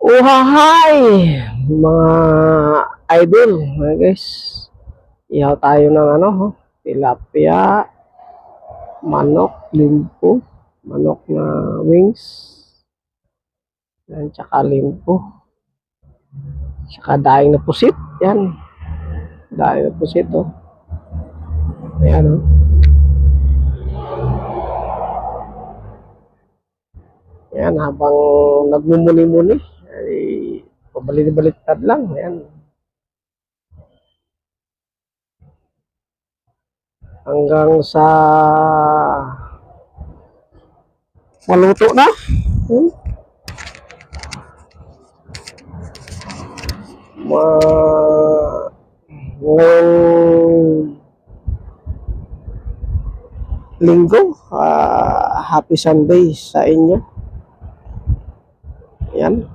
Uhahay! Mga idol, mga guys. Ihaw tayo ng tilapia, manok, limpo, manok na wings, yan, tsaka limpo, tsaka daing na pusit, yan, daing na pusit, oh. Ayan, oh. Yan, habang nagmumuni-muni, ay pabalik-baliktad lang, yan. Hanggang sa maluto na. Ngayong linggo, happy Sunday sa inyo. Yan.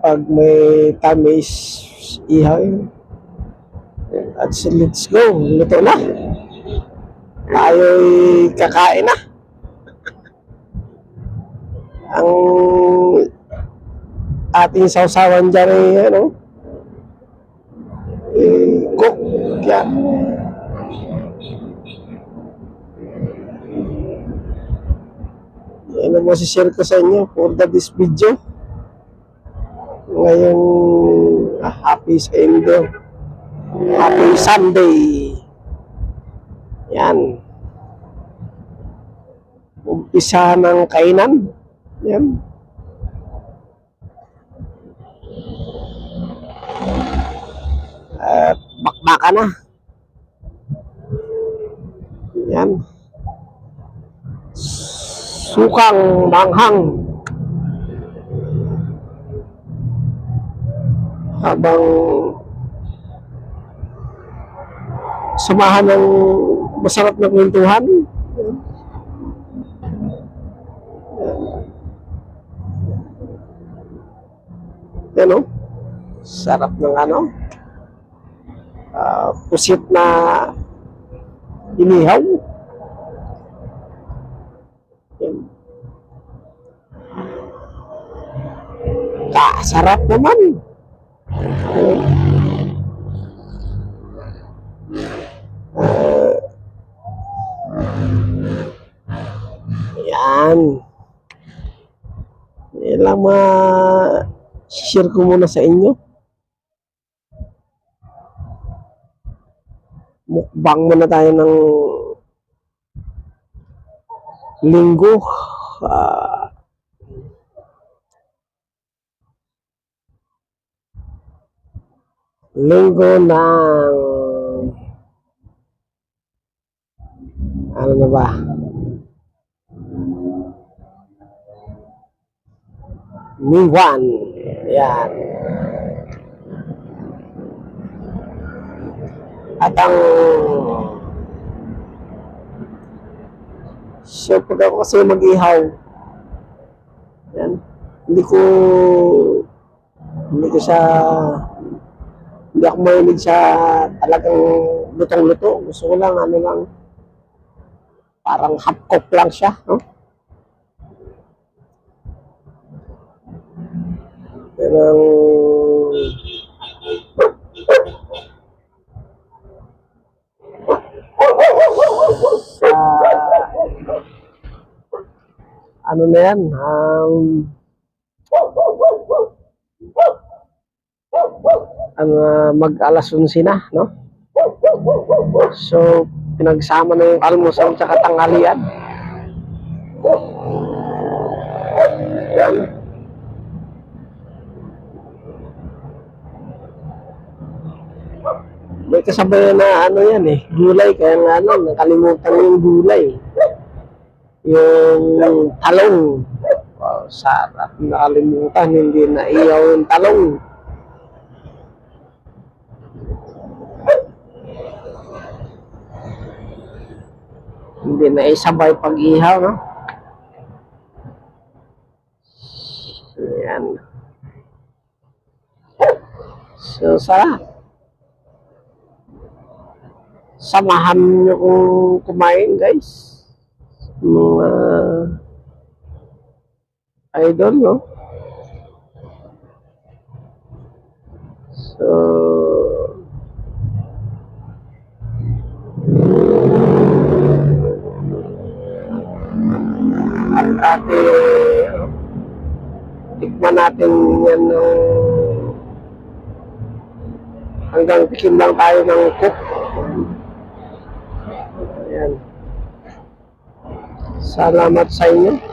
Pag may tamis, ihaw yun. At let's go, luto na. Tayo'y kakain na. Ang ating sausawan dyan ay cook. Yan. Yan ang masishare ko sa inyo for this video. Ngayong happy Sunday. Yan. Umpisa ng kainan. Yan. At bakbaka na. Yan. Sukang manghang. Habang samahan ng masarap na kwentuhan. Yan, oh. Sarap ng pusit na inihaw. Yan. Sarap naman. Yan. Yan lang share ko muna sa inyo. Mukbang muna tayo ng linggo. Linggo ng ano na ba? Miwan. Yan. At ang pag ako kasi mag-ihaw, yan, hindi ako mahilig sa talagang lutong-luto. Gusto ko lang, parang half cook lang siya, no? Pero ano na yan, mag-alas 11 na, no? So, pinagsama na yung almusal tsaka tanghalian. Yan. May kasabay na yan gulay, kaya nga nakalimutan yung gulay. Yung talong. Wow, sarap. Nakalimutan, hindi na iyaw yung talong. Hindi na isabay pag-ihaw, no? Yan. So, sarap. Samahan nyo kung kumain, guys. mga idol, no? So, at tikman natin yan ng hanggang tikim lang tayo ng cook. Ayan. Salamat sa inyo.